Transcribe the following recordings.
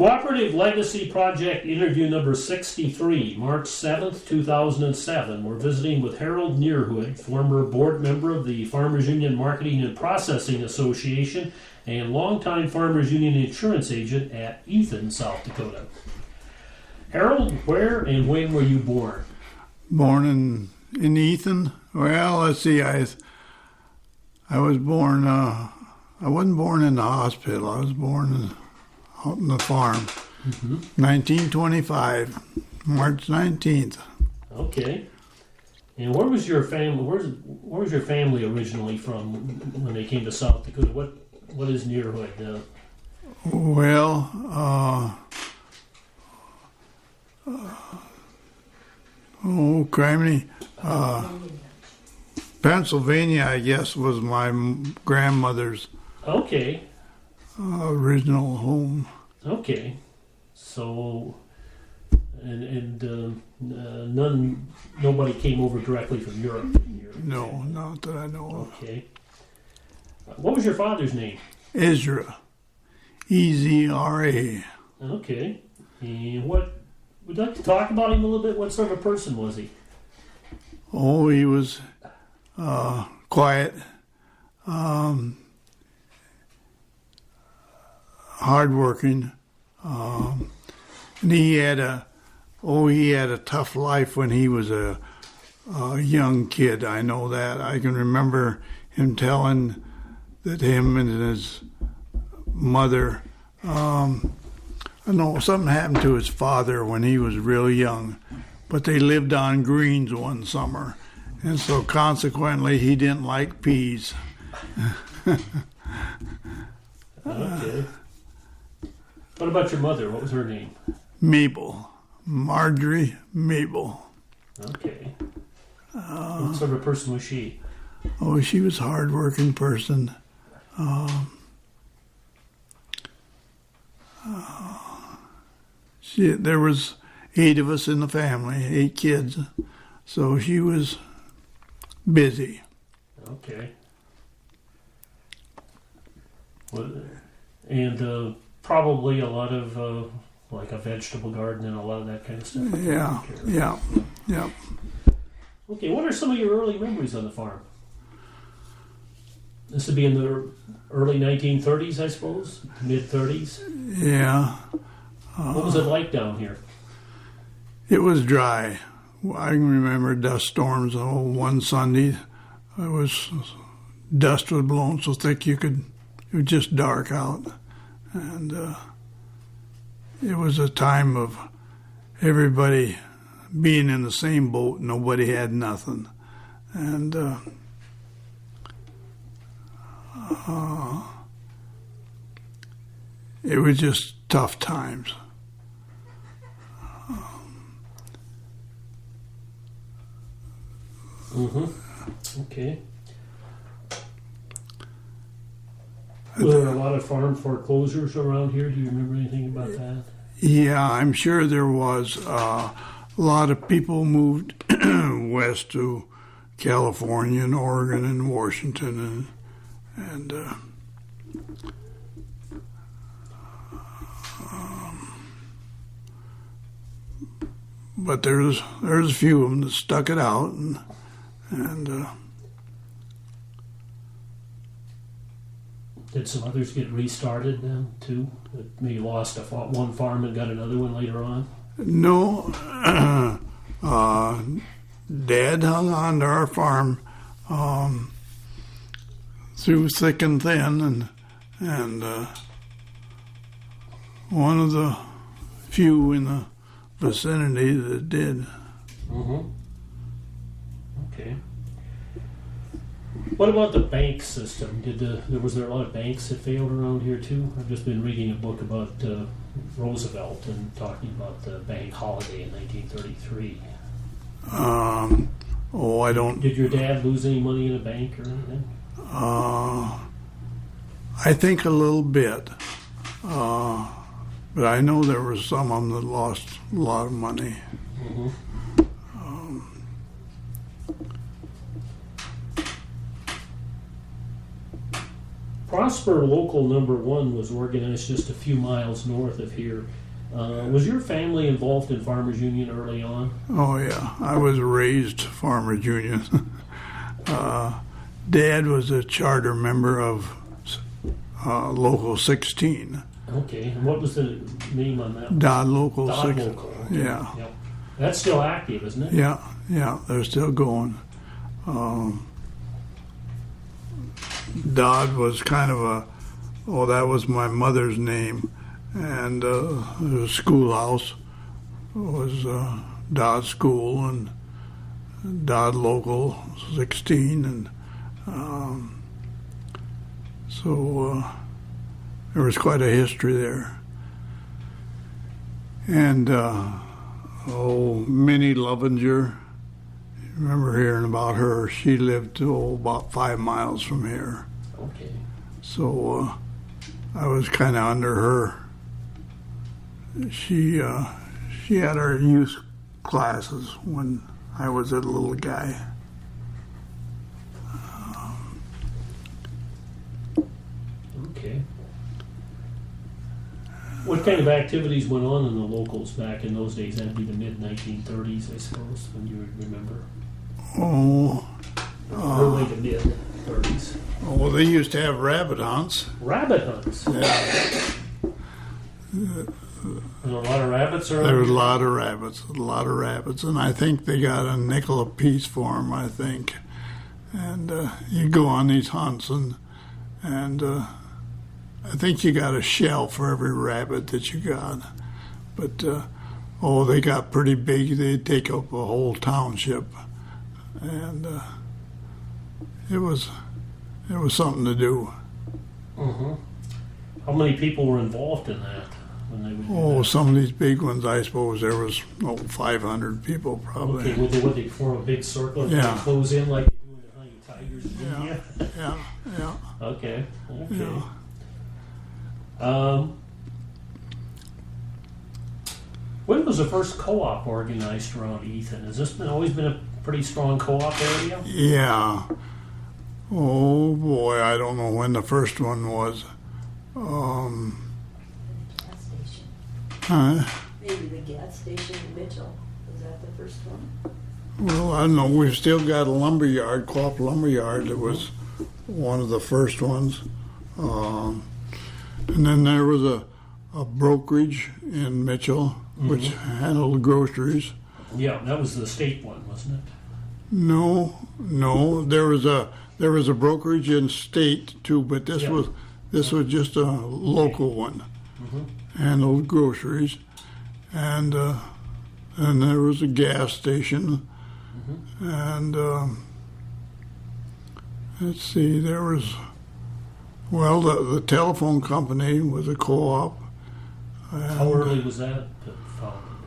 Cooperative Legacy Project interview number 63, March 7th, 2007. We're visiting with Harold Nearhood, former board member of the Farmers Union Marketing and Processing Association and longtime Farmers Union insurance agent at Ethan, South Dakota. Harold, where and when were you born? Born in Ethan? Well, let's see. I was born. I wasn't born in the hospital. I was born out on the farm. 1925, March 19th. Okay. And where was your family? Where was your family originally from when they came to South Dakota? What is Nearhood? Well, oh, criminy. Pennsylvania, I guess, was my grandmother's original home. Okay. So, nobody came over directly from Europe. No, not that I know of. Okay. What was your father's name? Ezra. E-Z-R-A. Okay. And would you like to talk about him a little bit? What sort of a person was he? Oh, he was quiet, hardworking, and he had a tough life when he was a young kid. I know that. I can remember him telling that him and his mother, I know something happened to his father when he was real young, but they lived on greens one summer, and so consequently he didn't like peas. Okay. What about your mother? What was her name? Mabel. Marjorie Mabel. Okay. What sort of a person was she? Oh, she was a hard-working person. There was 8 of us in the family, 8 kids, so she was busy. Okay. Well, and probably a lot of like a vegetable garden and a lot of that kind of stuff. Yeah. Okay, what are some of your early memories on the farm? This would be in the early 1930s, I suppose? Mid-30s? Yeah. What was it like down here? It was dry. I can remember dust storms. One Sunday, dust was blowing so thick it was just dark out. And it was a time of everybody being in the same boat. Nobody had nothing. And it was just tough times. Okay. Were there a lot of farm foreclosures around here? Do you remember anything about that? Yeah, I'm sure there was. A lot of people moved west to California and Oregon and Washington, but there's a few of them that stuck it out, and did some others get restarted then too? That maybe lost one farm and got another one later on? No. Dad hung on to our farm through thick and thin, and one of the few in the vicinity that did. Okay. What about the bank system? Was there a lot of banks that failed around here too? I've just been reading a book about Roosevelt and talking about the bank holiday in 1933. I don't. Did your dad lose any money in a bank or anything? I think a little bit, but I know there were some of them that lost a lot of money. Prosper Local Number 1 was organized just a few miles north of here. Was your family involved in Farmers Union early on? Oh yeah, I was raised Farmers Union. Dad was a charter member of Local 16. Okay, and what was the name on that? Dodd Local Dodd 16. Local. Okay. Yeah. Yep. That's still active, isn't it? Yeah, they're still going. Dodd was kind of that was my mother's name, and the schoolhouse was Dodd School and Dodd Local 16, and so there was quite a history there. And Minnie Lovinger, remember hearing about her? She lived about 5 miles from here. Okay. So I was kind of under her. She had our youth classes when I was a little guy. Okay. What kind of activities went on in the locals back in those days? That'd be the mid-1930s, I suppose, when you would remember. Early to mid-30s. Well, they used to have rabbit hunts. Rabbit hunts? Yeah. There were a lot of rabbits around? There was a lot of rabbits, and I think they got a nickel apiece for them, I think. And you go on these hunts, and I think you got a shell for every rabbit that you got. But, they got pretty big. They'd take up a whole township. And it was something to do. Mm-hmm. How many people were involved in that when they would do that? Some of these big ones, I suppose there was 500 people probably. Okay, would they form a big circle and Yeah. close in like they do in the Honey Tigers in India? Yeah. Okay. Yeah. When was the first co-op organized around Ethan? Has this always been a pretty strong co-op area? Yeah. Oh boy, I don't know when the first one was. Gas station. Huh? Maybe the gas station in Mitchell. Was that the first one? Well, I don't know. We've still got a lumber yard, Co-op lumber yard, that was one of the first ones. And then there was a brokerage in Mitchell, which handled groceries. Yeah, that was the state one, wasn't it? No, there was a brokerage in state too, but this was just a local one, handled groceries, and there was a gas station, and let's see, there was the telephone company was a co-op. How early was that founded?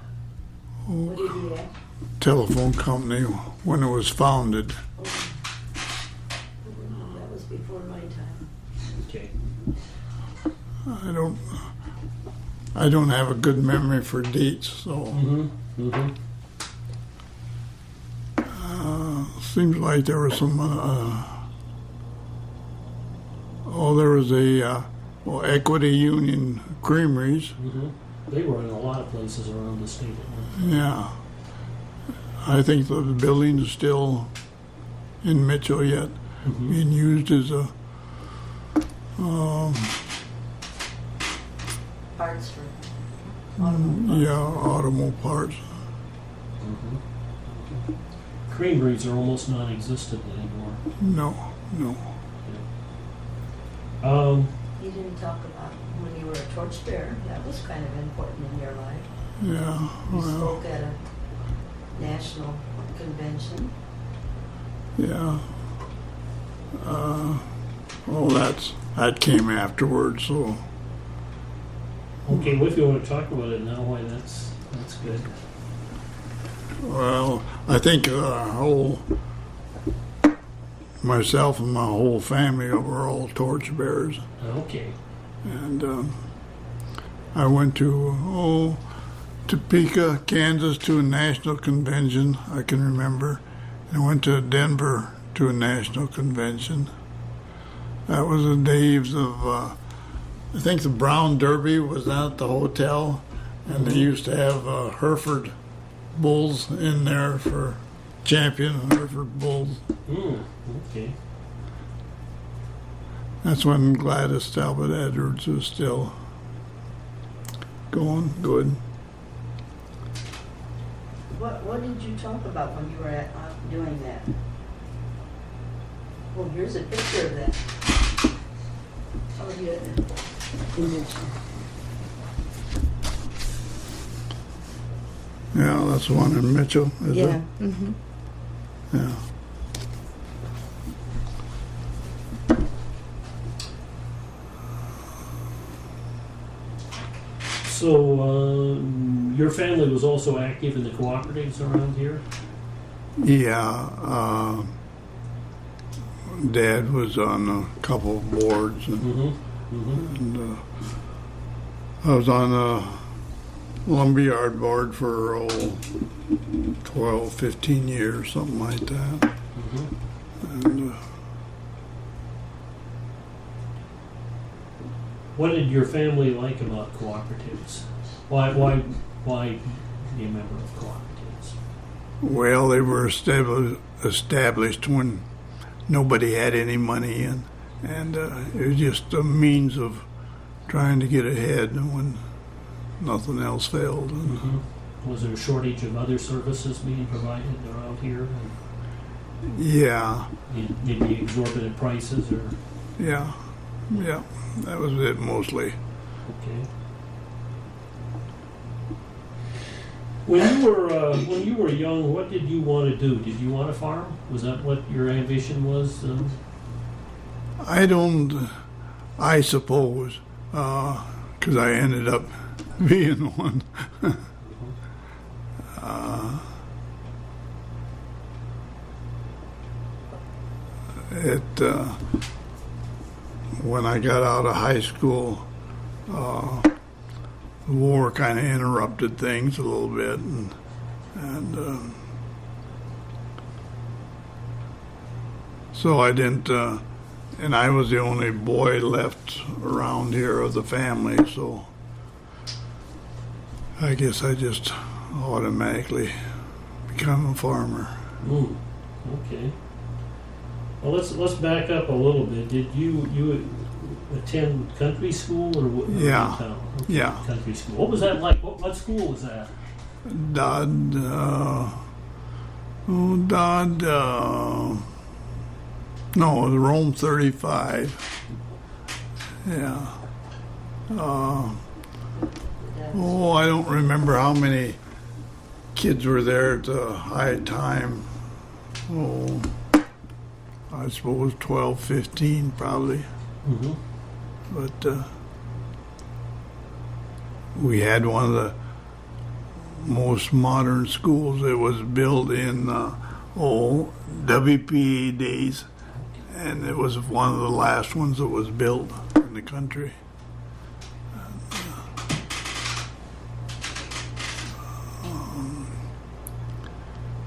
What did he have? Telephone company when it was founded. That was before my time. Okay. I don't have a good memory for dates, so seems like there was some. There was a Equity Union Creameries. They were in a lot of places around the state. Yeah, I think the building is still in Mitchell yet, being used as a Parts for automobile automobile parts. Creameries are almost non-existent anymore. No. You didn't talk about when you were a torchbearer. That was kind of important in your life. Yeah, You spoke at a national convention. yeah. That came afterwards. So Okay, well, if you want to talk about it now, why that's good. well, I think myself and my whole family were all torchbearers. Okay. And I went to Topeka, Kansas to a national convention, I can remember. And I went to Denver to a national convention. That was the days of, I think the Brown Derby was out at the hotel, and they used to have Hereford bulls in there for champion Hereford bulls. Okay. That's when Gladys Talbot Edwards was still going good. What did you talk about when you were doing that? Well, here's a picture of that. Oh, yeah. Yeah, that's the one in Mitchell, is Yeah. it? Mm-hmm. Yeah. So, your family was also active in the cooperatives around here? Yeah, Dad was on a couple of boards, and, I was on a lumberyard board for 12, 15 years, something like that. And, What did your family like about cooperatives? Why be a member of cooperatives? well, they were established when nobody had any money, and it was just a means of trying to get ahead when nothing else failed. Was there a shortage of other services being provided around here? Yeah, Maybe exorbitant prices or? yeah, that was it mostly. Okay. When you were young, what did you want to do? Did you want to farm? Was that what your ambition was? I suppose, because I ended up being one. When I got out of high school, the war kind of interrupted things a little bit, and so I didn't. And I was the only boy left around here of the family, so I guess I just automatically become a farmer. Okay. Well, let's back up a little bit. Did you attend country school or what? Yeah. Okay, Yeah. Country school. What was that like? What school was that? Dodd, no, it was Rome 35. Yeah. I don't remember how many kids were there at the high time. I suppose 12, 15 probably. But we had one of the most modern schools. It was built in WPA days, and it was one of the last ones that was built in the country.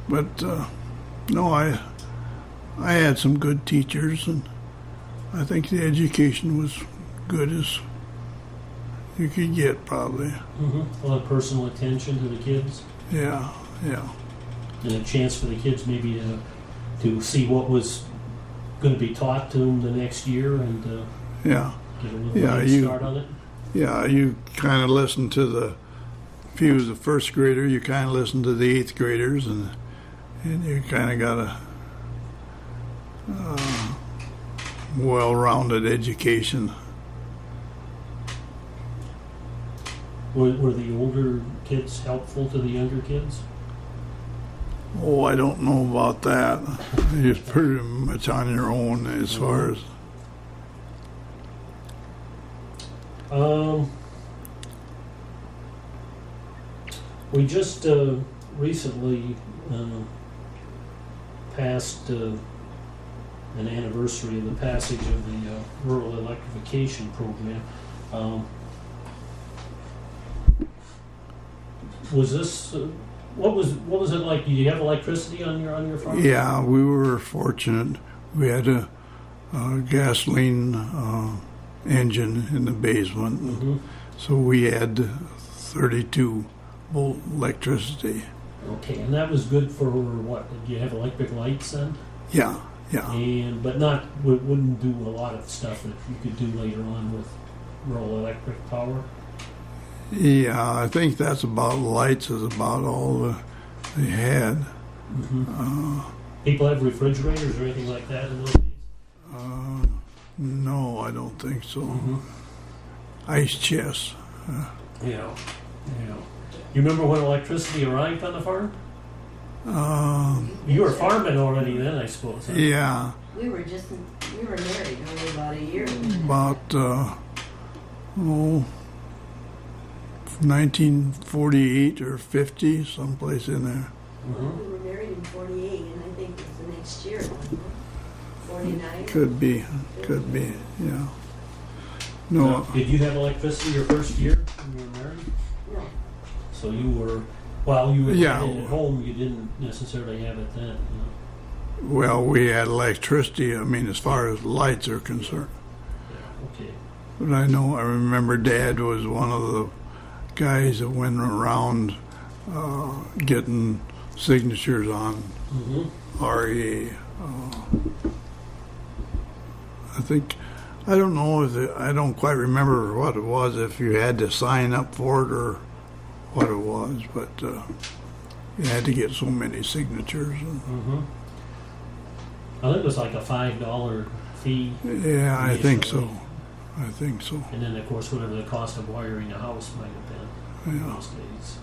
But no, I had some good teachers, and I think the education was good as you could get, probably. A lot of personal attention to the kids. Yeah. And a chance for the kids maybe to see what was going to be taught to them the next year and Yeah. get a little head start on it. Yeah, you kind of listen to if he was a first grader, you kind of listen to the eighth graders, and you kind of got a well-rounded education. Were the older kids helpful to the younger kids? I don't know about that. You're pretty much on your own as far as... We just recently passed an anniversary of the passage of the rural electrification program. Was this what was it like? Did you have electricity on your farm? Yeah, we were fortunate. We had gasoline engine in the basement. Mm-hmm. So we had 32 volt electricity. Okay, and that was good for what? Did you have electric lights then? Yeah, yeah. And but not wouldn't do a lot of stuff that you could do later on with rural electric power. Yeah, I think that's about lights is about all they had. Mm-hmm. People have refrigerators or anything like that in those days? No, I don't think so. Mm-hmm. Ice chests. Yeah. You remember when electricity arrived on the farm? You were farming already then, I suppose. Huh? Yeah. We were married only about a year. About 1948 or 50, someplace in there. Mm-hmm. We were married in 48, and I think it was the next year, 49. Could be, yeah. No, Now, did you have electricity your first year when you were married? No. So you were, while you were Yeah. at home, you didn't necessarily have it then. well, we had electricity, I mean, as far as lights are concerned. Yeah, okay. But I remember Dad was one of the guys that went around getting signatures on Mm-hmm. REA. I don't know I don't quite remember what it was, if you had to sign up for it or what it was, but you had to get so many signatures. Mm-hmm. I think it was like a $5 fee. Yeah, I think so. And then, of course, whatever the cost of wiring a house might have been in Yeah. those days.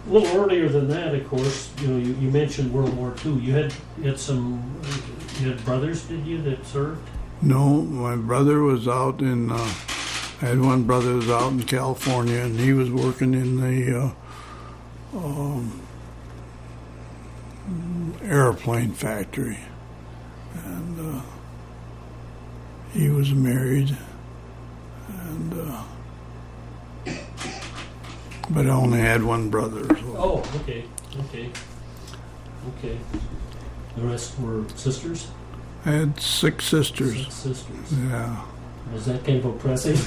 A little earlier than that, of course, you mentioned World War II. You had brothers, did you, that served? No, my brother was out in. I had one brother who was out in California, and he was working in the airplane factory, and he was married, and but I only had one brother. So. Oh, okay. The rest were sisters? I had 6 sisters. 6 sisters. Yeah. Was that kind of oppressive?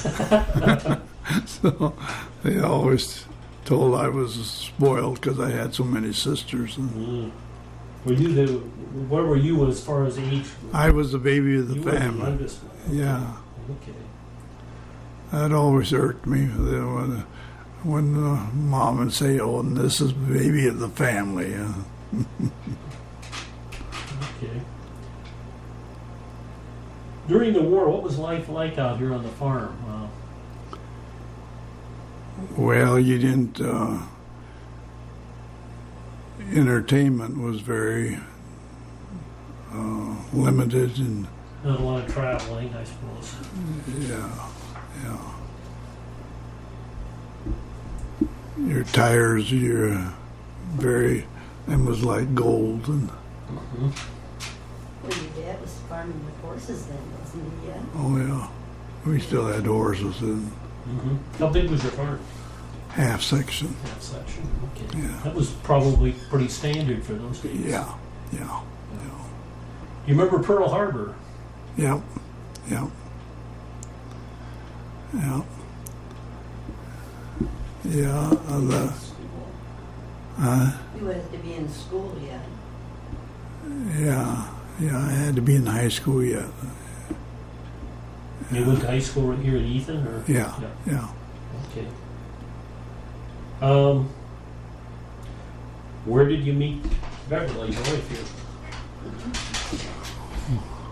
So they always told I was spoiled because I had so many sisters. And Where were you as far as age? I was the baby of the You were the family. youngest one. Okay. Yeah, Okay. that always irked me when mom would say, "Oh, and this is the baby of the family." Okay. During the war, what was life like out here on the farm? Well, you didn't. Entertainment was very limited, and Not a lot of traveling, I suppose. yeah. Your tires, them was like gold, and Mm-hmm. Well, your dad was farming with horses then, wasn't he? Yeah. oh yeah, we still had horses in Mm-hmm. How big was your farm? half section. That section. Okay. Yeah. That was probably pretty standard for those days. Yeah. You remember Pearl Harbor? Yeah. Yeah. You would have to be in school yet. Yeah, I had to be in high school yet. You went to high school right here at Ethan? Or? Yeah. Okay. Where did you meet Beverly, your wife here?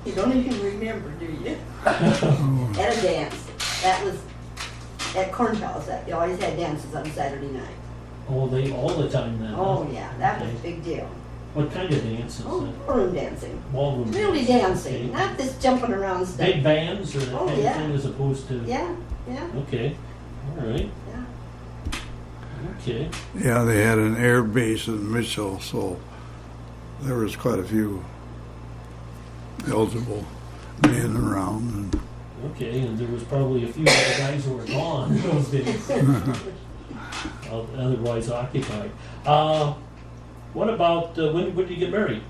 You don't even remember, do you? At a dance. That was at Cornfell's. They always had dances on Saturday night. Oh, they all the time then? Oh, huh? yeah. That was a Okay. big deal. What kind of dances? Oh, ballroom dancing. Ballroom Really dances, dancing. okay. Not this jumping around stuff. Big bands or that Oh, kind yeah. of thing as opposed to... Yeah. Okay. All right. Yeah. Okay. Yeah, they had an air base in Mitchell, so there was quite a few eligible men around. And Okay, and there was probably a few other guys who were gone in those days. Otherwise occupied. What about, when did you get married?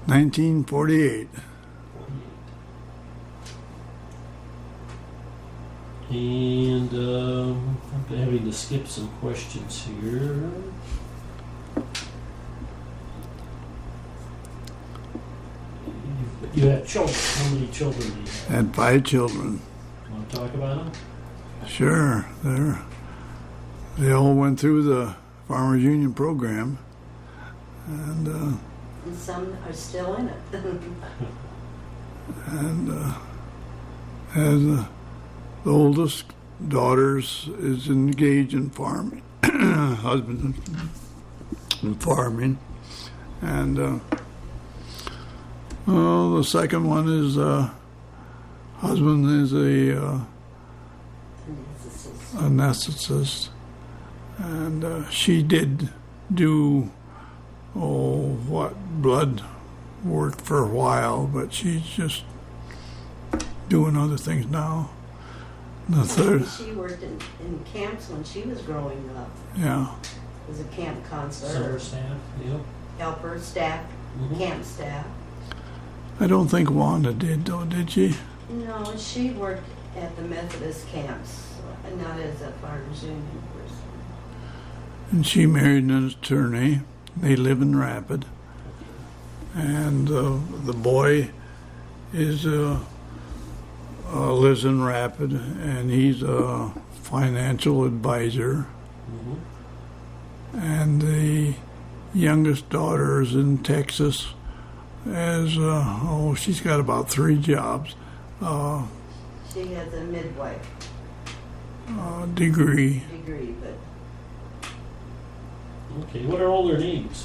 1948. 48. And I'm having to skip some questions here. You have children. How many children do you have? Had 5 children. Want to talk about them? Sure, they all went through the Farmers Union program, and some are still in it. as the oldest daughters is engaged in farming, husband in farming, and the second one is husband is a anesthetist, and she did do blood work for a while, but she's just doing other things now. The third, she worked in camps when she was growing up. yeah, Was a camp counselor, Summer staff, yep. helper, staff, camp staff. I don't think Wanda did though, did she? No, she worked at the Methodist camps, not as a Farmers Union person. And she married an attorney. They live in Rapid, and the boy is lives in Rapid, and he's a financial advisor. And the youngest daughter is in Texas as she's got about 3 jobs. She has a midwife Degree. but Okay, what are all their names?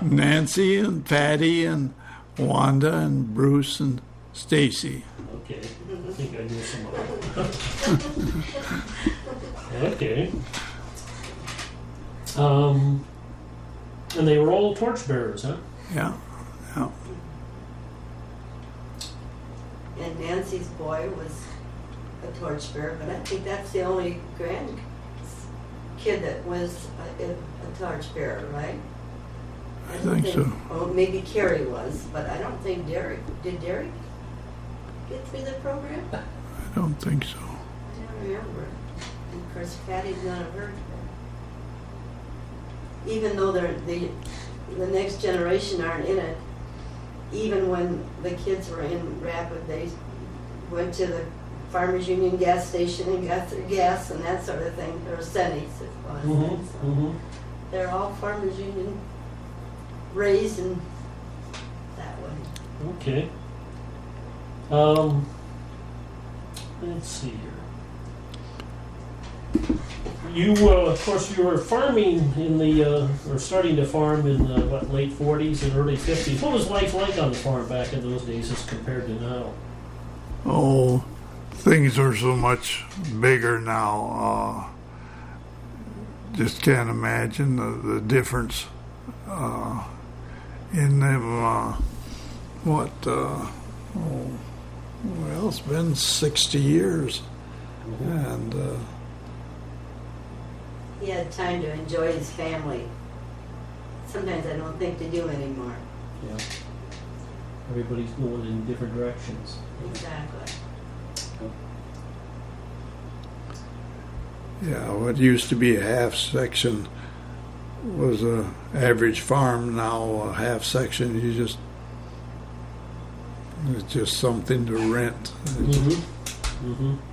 Nancy and Patty and Wanda and Bruce and Stacy. Okay, I think I know some of them. Okay. And they were all torchbearers, huh? Yeah, yeah. and Nancy's boy was a torchbearer, but I think that's the only kid that was a torchbearer, right? I think so. Oh, maybe Carrie was, but I don't think Derek. Did Derek get through the program? I don't think so. I don't remember. And of course, Patty's none of her. Even though the next generation aren't in it, even when the kids were in Rapid, they went to the Farmers Union gas station and got their gas and that sort of thing, or Sennies it was. They're all Farmers Union raised in that way. Okay. Let's see here. You, of course, you were farming in the, or starting to farm in the, late 40s and early 50s. What was life like on the farm back in those days as compared to now? Oh, things are so much bigger now. Just can't imagine the difference in them. Well, it's been 60 years. And He had time to enjoy his family. Sometimes I don't think they do anymore. Yeah. Everybody's going in different directions. Exactly. yeah, what used to be a half section was a average farm. Now a half section, it's just something to rent.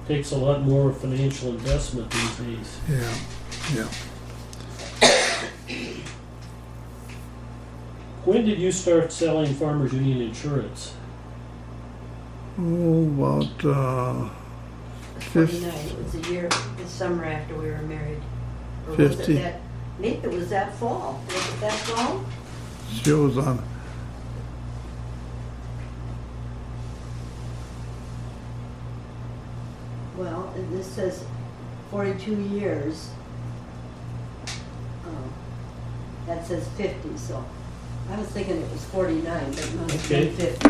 Takes a lot more financial investment these days. Yeah, yeah. When did you start selling Farmers Union insurance? Oh, about 49. It was a year, the summer after we were married. Or was 50. it that? Maybe it was that fall. Was it that fall? shows on. Well, and this says 42 years. That says 50, so I was thinking it was 49, but it must have been 50.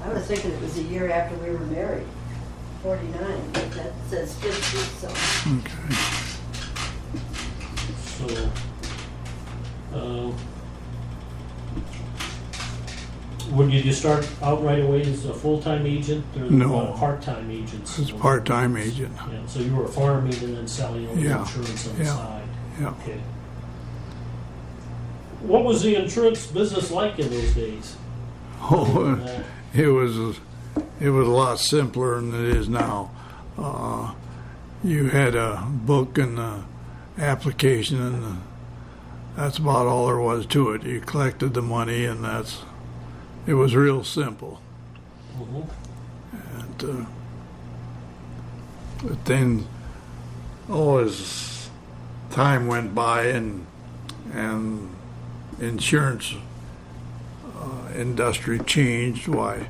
I was thinking it was a year after we were married. 49, but that says 50, so. Okay. So, did you start out right away as a full-time agent or No. part-time agents? I was a part-time agent. Yeah, so you were farming and then selling all the Yeah. insurance on the Yeah. side. Yeah. Okay. What was the insurance business like in those days? Oh, it was a lot simpler than it is now. You had a book and an application, and that's about all there was to it. You collected the money, and it was real simple. Mhm. And but then, as time went by and insurance industry changed, it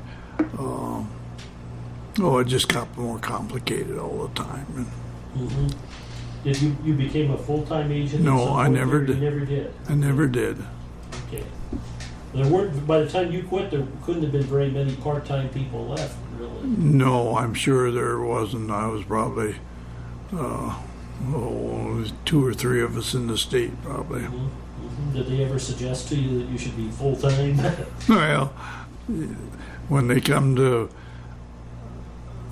just got more complicated all the time. And Mhm. Did you became a full-time agent? No, at some I point never there? did. You never did. I never did. Okay. There weren't. By the time you quit, there couldn't have been very many part-time people left, really. No, I'm sure there wasn't. I was probably, it was 2 or 3 of us in the state, probably. Mhm. Mhm. Did they ever suggest to you that you should be full-time? Well, when they come to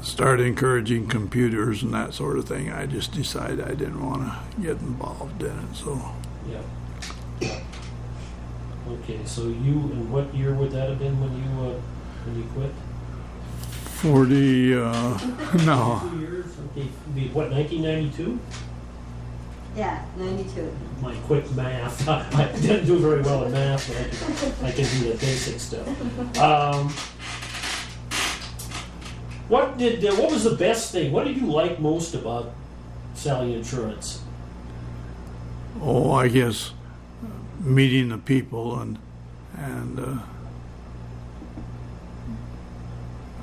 start encouraging computers and that sort of thing, I just decided I didn't want to get involved in it. So Yeah. Okay, so and what year would that have been when you quit? 40, no, 2 years. Okay, what, 1992? Yeah, 92. My quick math. I didn't do very well in math, but I can do the basic stuff. What was the best thing? What did you like most about selling insurance? oh, I guess meeting the people and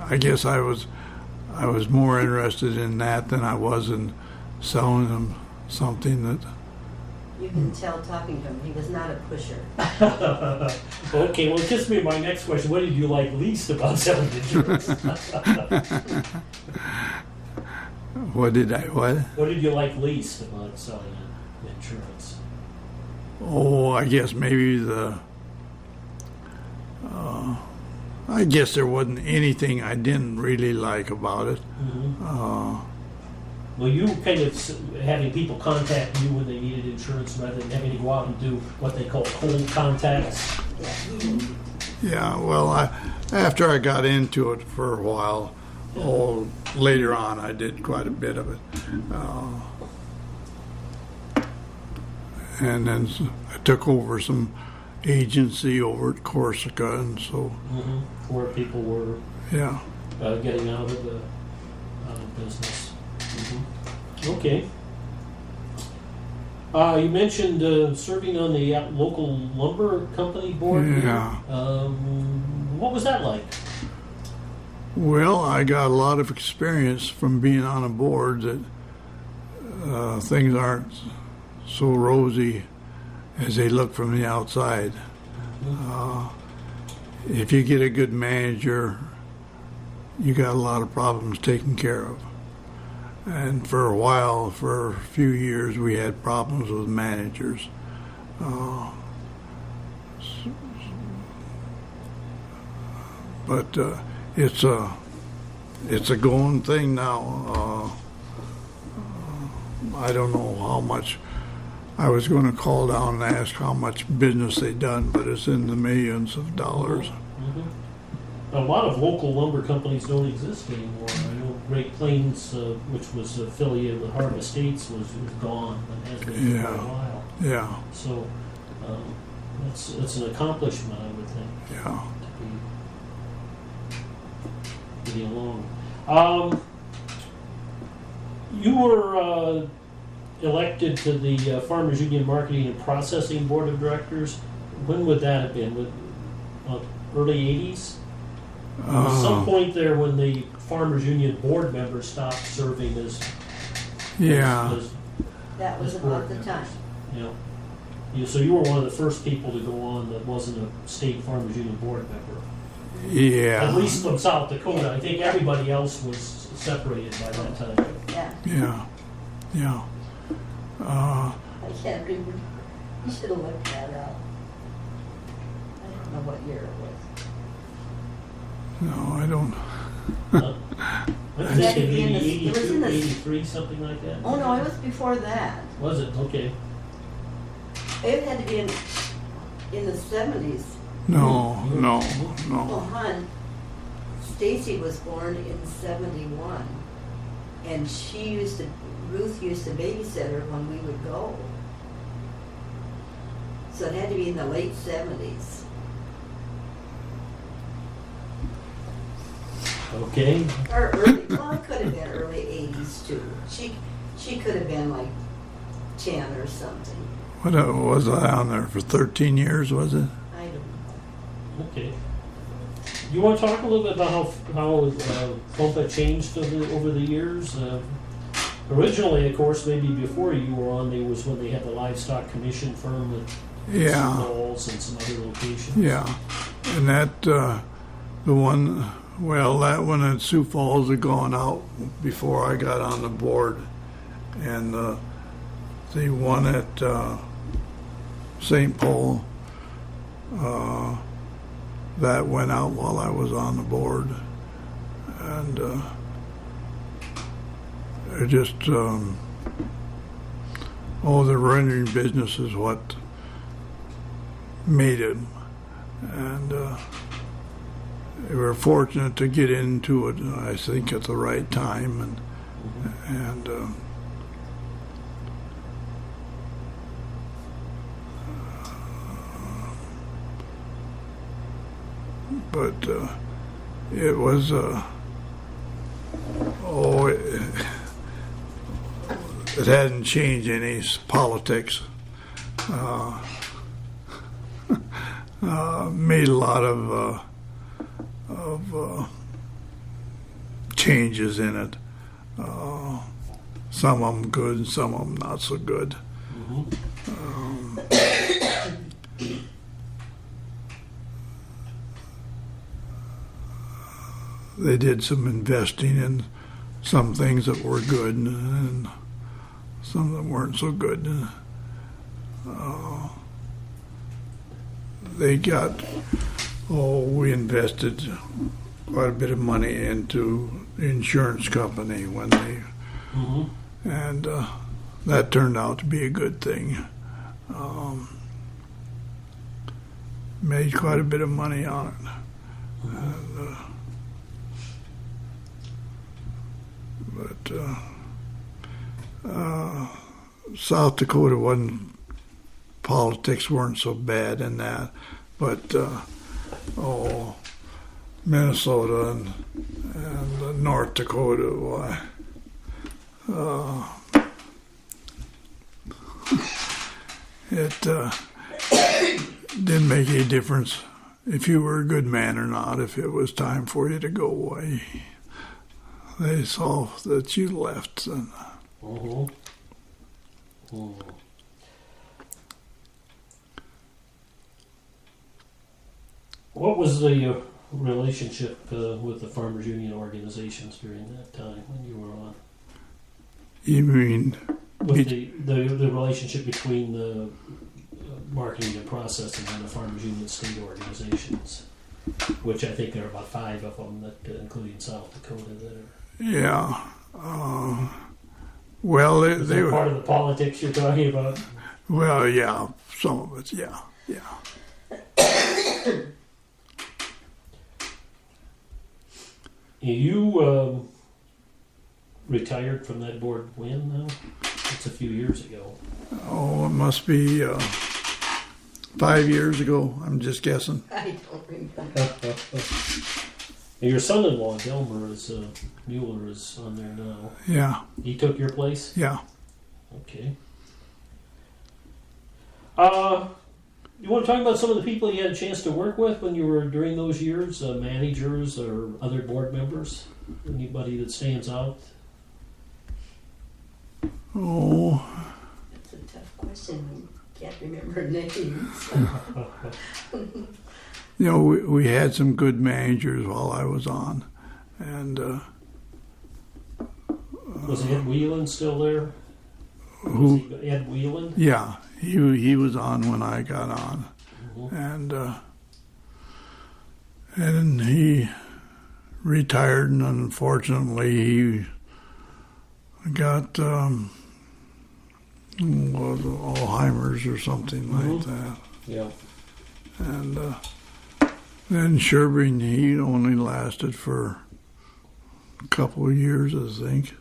I guess I was more interested in that than I was in selling them something that. You can tell talking to him, he was not a pusher. Okay, well, it gets me to my next question. What did you like least about selling insurance? What did you like least about selling insurance? Oh, I guess maybe I guess there wasn't anything I didn't really like about it. Mm-hmm. Well, you kind of having people contact you when they needed insurance rather than having to go out and do what they call cold contacts. Yeah, well, after I got into it for a while, later on I did quite a bit of it. And then I took over some agency over at Corsica, and so where people were getting out of the business. Okay. You mentioned serving on the local lumber company board. Yeah. What was that like? Well, I got a lot of experience from being on a board that things aren't so rosy as they look from the outside. If you get a good manager, you got a lot of problems taken care of. And for a while, for a few years, we had problems with managers. But it's a going thing now. I don't know how much. I was going to call down and ask how much business they've done, but it's in the millions of dollars. A lot of local lumber companies don't exist anymore. I know Great Plains, which was affiliated with Harvest Estates, was gone and has been for a while. Yeah. So it's an accomplishment, I would think. Yeah. To be along. You were elected to the Farmers Union Marketing and Processing Board of Directors. When would that have been? Early 80s? At some point there when the Farmers Union board members stopped serving as that was about the time. So you were one of the first people to go on that wasn't a state Farmers Union board member. Yeah. At least from South Dakota. I think everybody else was separated by that time. Yeah. Yeah. I can't remember. You should have looked that up. I don't know what year it was. No, I don't. I'm thinking It was maybe in the- 82, 83, something like that. Oh, no, it was before that. Was it? Okay. It had to be in the 70s. No, no, Oh, no. hon, Stacy was born in 71. And Ruth used to babysit her when we would go. So it had to be in the late 70s. Okay. Or early, well, it could have been early 80s too. She could have been like 10 or something. What was I on there for 13 years, was it? I don't know. Okay. You want to talk a little bit about how FOMPA changed over the years? Originally, of course, maybe before you were on, there was when they had the livestock commission firm at Yeah. Knowles and some other locations. Yeah. And that, the one, well, that one at Sioux Falls had gone out before I got on the board. And the one at St. Paul, that went out while I was on the board. And it just, the rendering business is what made it. And we were fortunate to get into it, I think, at the right time. But it was, it hadn't changed any politics. Made a lot of changes in it. Some of them good, and some of them not so good. They did some investing in some things that were good, and some that weren't so good. We invested quite a bit of money into the insurance company when they, and that turned out to be a good thing. Made quite a bit of money on it. South Dakota politics weren't so bad in that, but Minnesota and North Dakota, why? It didn't make any difference if you were a good man or not. If it was time for you to go away, they saw that you left. And What was the relationship with the Farmers Union organizations during that time when you were on? You mean With the relationship between the marketing and processing and the Farmers Union state organizations, which I think there are about 5 of them, that including South Dakota, that are. Yeah. Well, Is they that were part of the politics you're talking about? Well, yeah, some of it, yeah. You retired from that board when, now? It's a few years ago. Oh, it must be 5 years ago. I'm just guessing. I don't remember. And your son-in-law, Delmer, Mueller, is on there now. Yeah, He took your place? yeah. Okay. You want to talk about some of the people you had a chance to work with when you were during those years, managers or other board members? Anybody that stands out? Oh, That's a tough question. I can't remember names. we had some good managers while I was on, and Was Ed Whelan still there? Who? Ed Whelan? Yeah, he was on when I got on, and he retired, and unfortunately he got was Alzheimer's or something like that. Yeah. And then Sherburne, he only lasted for a couple of years, I think.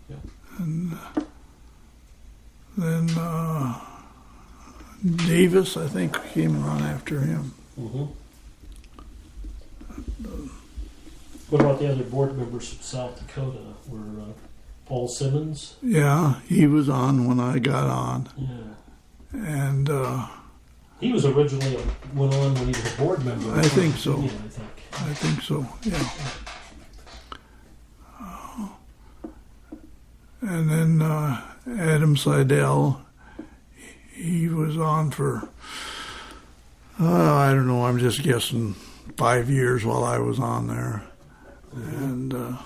Yeah. And then Davis, I think, came on after him. What about the other board members from South Dakota? Were Paul Simmons? Yeah, he was on when I got on. Yeah. And he was originally went on when he was a board member. I think so. Yeah, I think so, yeah. And then Adam Seidel, he was on for, I don't know, I'm just guessing 5 years while I was on there. And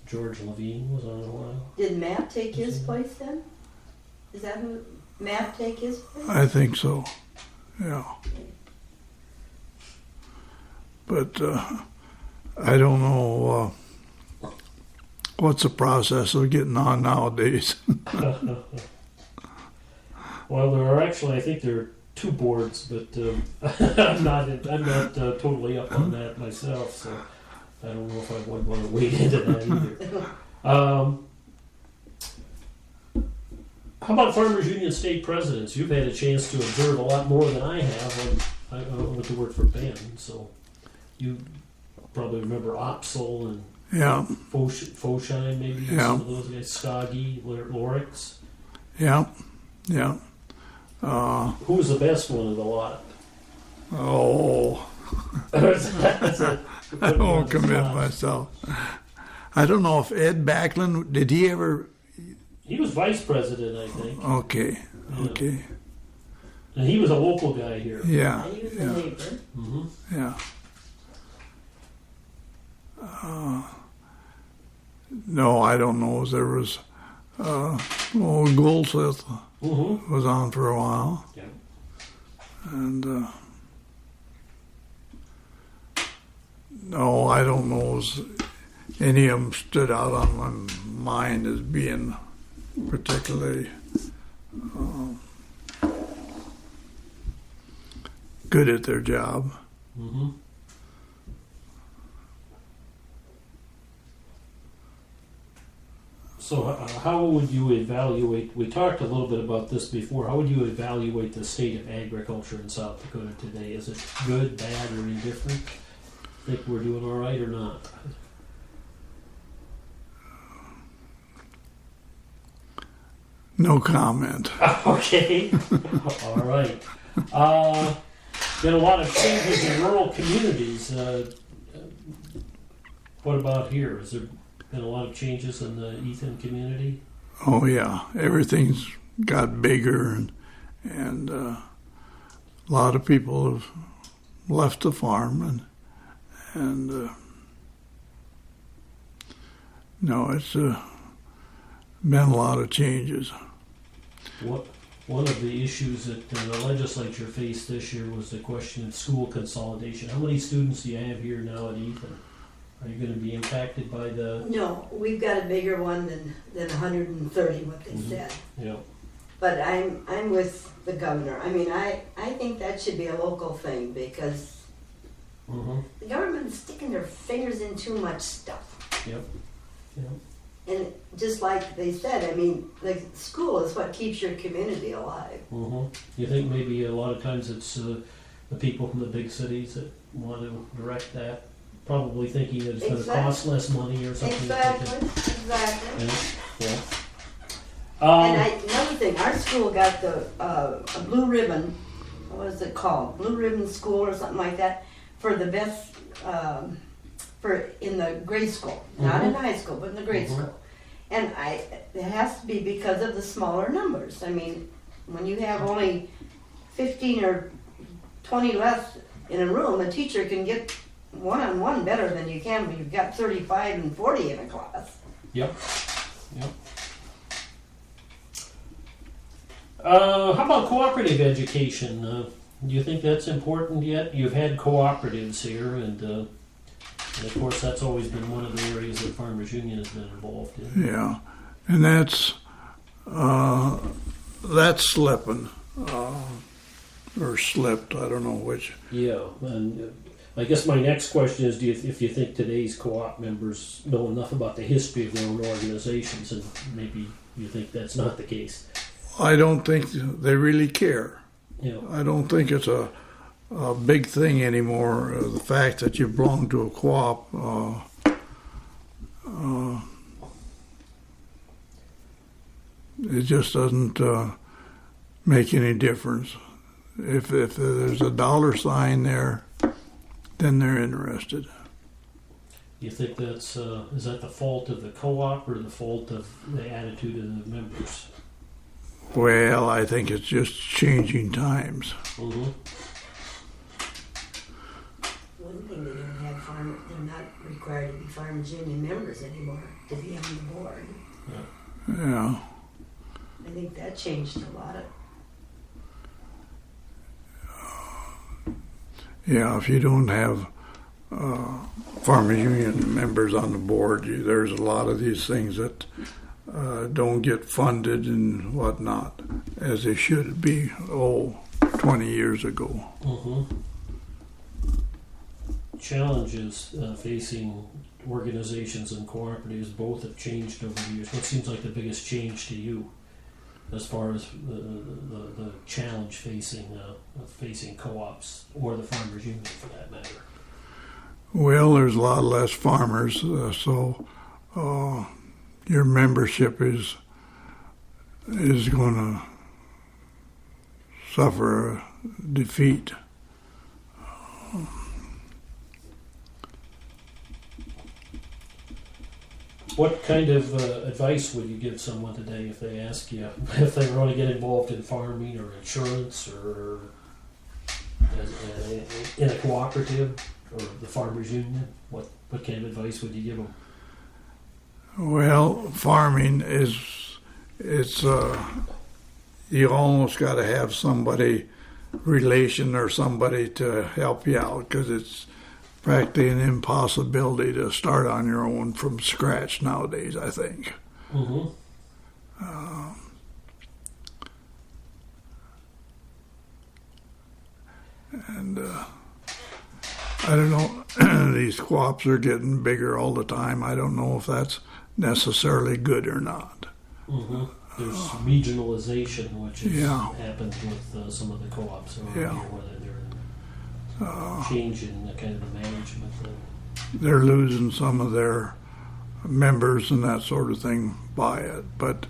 George Levine was on a while. Did Matt take his place then? Is that who Matt take his place? I think so, yeah. But I don't know what's the process of getting on nowadays. Well, there are actually, I think there are 2 boards, but I'm not totally up on that myself, so I don't know if I would want to wade into that either. How about Farmers Union state presidents? You've had a chance to observe a lot more than I have when I went to work for Ben, so you probably remember Opsel and Yeah, Fosheim, maybe, some of those guys, Skoggy, Lorix. yeah, yeah. Who was the best one of the lot? Oh, That's a- I won't commit myself. I don't know if Ed Backlund, did he ever? He was vice president, I think. Okay, Yeah. okay, And he was a local guy here. yeah, He was a yeah, neighbor. Mm-hmm. yeah. No, I don't know. There was, Goldsmith Mm-hmm. was on for a while, Yeah. and no, I don't know if any of them stood out on my mind as being particularly good at their job. Mm-hmm. So how would you evaluate, we talked a little bit about this before, how would you evaluate the state of agriculture in South Dakota today? Is it good, bad, or indifferent? Think we're doing all right or not? No comment. Okay. All right. Been a lot of changes in rural communities. What about here? Has there been a lot of changes in the Ethan community? Oh yeah, everything's got bigger, and a lot of people have left the farm, and no, it's been a lot of changes. One of the issues that the legislature faced this year was the question of school consolidation. How many students do you have here now at Ethan? Are you going to be impacted by the... No, we've got a bigger one than 130, what they said. Yeah. But I'm with the governor. I mean, I think that should be a local thing because the government's sticking their fingers in too much stuff. Yep. Yep. And just like they said, I mean, the school is what keeps your community alive. You think maybe a lot of times it's the people from the big cities that want to direct that, probably thinking that it's going to cost less money or something. Exactly. Yeah. And another thing, our school got the a blue ribbon. What is it called? Blue ribbon school or something like that for the best for in the grade school, not in high school, but in the grade school. And it has to be because of the smaller numbers. I mean, when you have only 15 or 20 less in a room, a teacher can get one-on-one better than you can when you've got 35 and 40 in a class. Yep. How about cooperative education? Do you think that's important yet? You've had cooperatives here, and of course that's always been one of the areas that Farmers Union has been involved in. Yeah, and that's slipping, or slipped. I don't know which. Yeah, and I guess my next question is: if you think today's co-op members know enough about the history of their own organizations, and maybe you think that's not the case? I don't think they really care. Yeah. I don't think it's a big thing anymore. The fact that you belong to a co-op. It just doesn't make any difference. If there's a dollar sign there, then they're interested. You think that's is that the fault of the co-op or the fault of the attitude of the members? Well, I think it's just changing times. Mm-hmm. One thing they don't have they're not required to be Farmers Union members anymore to be on the board. Yeah. I think that changed a lot of. Yeah, if you don't have Farmers Union members on the board, there's a lot of these things that don't get funded and whatnot, as they should be, 20 years ago. Mm-hmm. Challenges facing organizations and cooperatives both have changed over the years. What seems like the biggest change to you as far as the challenge facing co-ops or the Farmers Union for that matter? Well, there's a lot less farmers, so your membership is going to suffer a defeat. What kind of advice would you give someone today if they ask you if they want to get involved in farming or insurance or in a cooperative or the Farmers Union? What kind of advice would you give them? Well, farming it's you almost got to have somebody, relation or somebody to help you out, because it's practically an impossibility to start on your own from scratch nowadays, I think. Mm-hmm. And I don't know, these co-ops are getting bigger all the time. I don't know if that's necessarily good or not. Mm-hmm. There's regionalization, which has Yeah. happened with some of the co-ops around Yeah. here, whether they're changing the kind of the management thing. They're losing some of their members and that sort of thing by it. But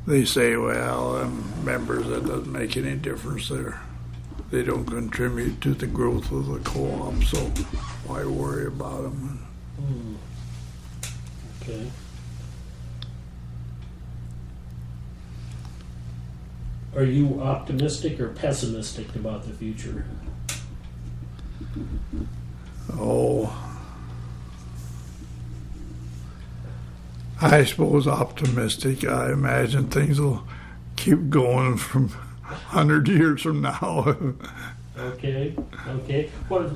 they say, well, members, that doesn't make any difference there. They don't contribute to the growth of the co-op, so why worry about them? Mm. Okay. Are you optimistic or pessimistic about the future? Oh, I suppose optimistic. I imagine things will keep going from 100 years from now. Okay. Well,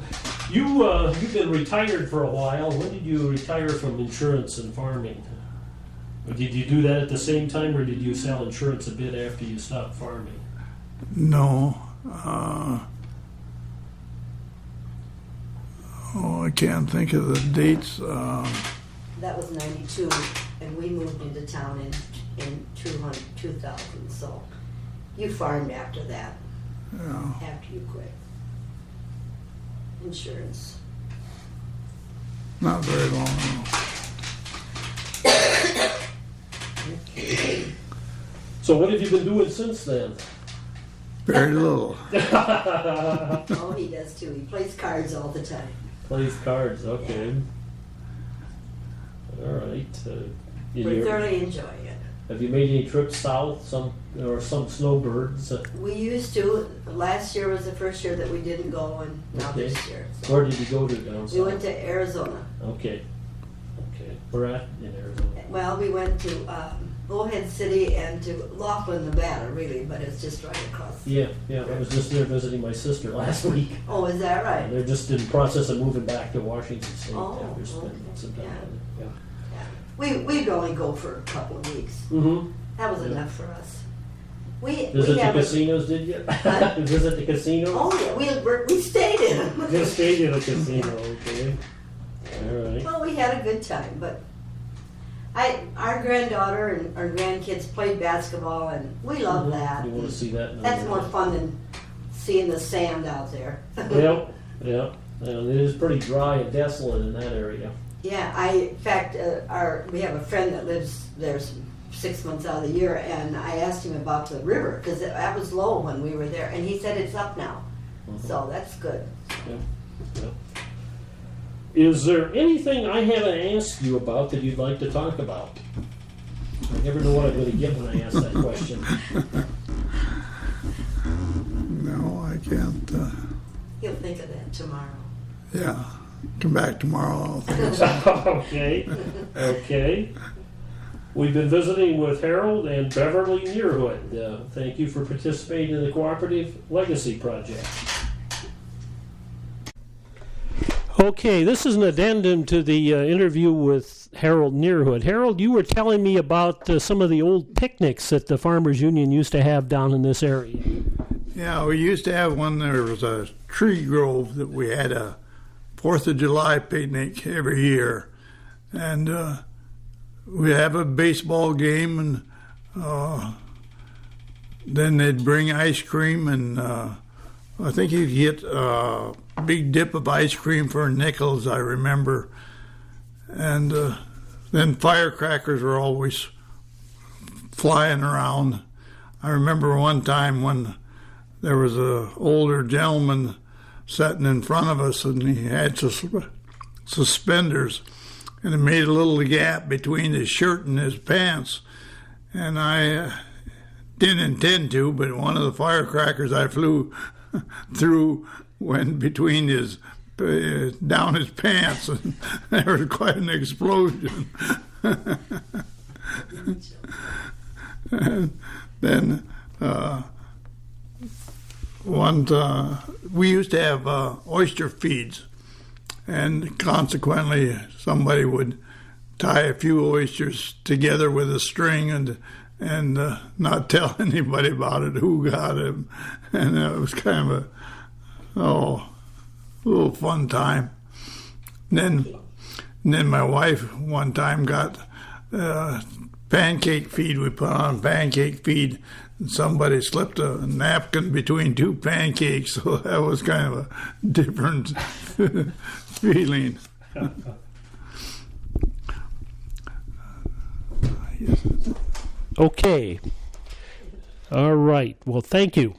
you've been retired for a while. When did you retire from insurance and farming? Did you do that at the same time, or did you sell insurance a bit after you stopped farming? No. I can't think of the dates. That was 92, and we moved into town in 2000, so you farmed after that, Yeah. after you quit. Insurance. Not very long ago. So what have you been doing since then? Very little. Oh, he does too. He plays cards all the time. Plays cards, okay. All right. We're thoroughly enjoying it. Have you made any trips south, some snowbirds? We used to. Last year was the first year that we didn't go, and now Okay. this year. So Where did you go to down south? we went to Arizona. Okay. Where at in Arizona? Well, we went to Bullhead City and to Laughlin, Nevada, really, but it's just right across. Yeah, I was just there visiting my sister last week. Oh, is that right? They're just in the process of moving back to Washington State. Oh, After spending okay. some time. Yeah. Yeah. We'd only go for a couple of weeks. Mm-hmm. That was Yeah. enough for us. We Visit the have casinos, did you? Visit the casinos? Oh yeah, we stayed in them. Just stayed in a casino, okay. All right. Well, we had a good time, but our granddaughter and our grandkids played basketball, and we love Mhm. that. You want to see that? That's more fun than seeing the sand out there. Yep. And it is pretty dry and desolate in that area. Yeah, in fact, we have a friend that lives there 6 months out of the year, and I asked him about the river because that was low when we were there, and he said it's up now. Mhm. So that's good. Yep. Is there anything I haven't asked you about that you'd like to talk about? I never know what I'm going to get when I ask that question. No, I can't. He'll think of that tomorrow. Yeah, come back tomorrow. I'll think. Okay. We've been visiting with Harold and Beverly Nearhood. Thank you for participating in the Cooperative Legacy Project. Okay, this is an addendum to the interview with Harold Nearhood. Harold, you were telling me about some of the old picnics that the Farmers Union used to have down in this area. Yeah, we used to have one. There was a tree grove that we had a 4th of July picnic every year. And we'd have a baseball game, and then they'd bring ice cream, and I think you'd get a big dip of ice cream for nickels, I remember. And then firecrackers were always flying around. I remember one time when there was an older gentleman sitting in front of us, and he had suspenders, and it made a little gap between his shirt and his pants. And I didn't intend to, but one of the firecrackers I flew through went between his down his pants, and there was quite an explosion. And then we used to have oyster feeds, and consequently somebody would tie a few oysters together with a string and not tell anybody about it, who got him. And it was kind of a little fun time. And then my wife one time got pancake feed. We put on pancake feed, and somebody slipped a napkin between two pancakes, so that was kind of a different feeling. Okay. All right. Well, thank you.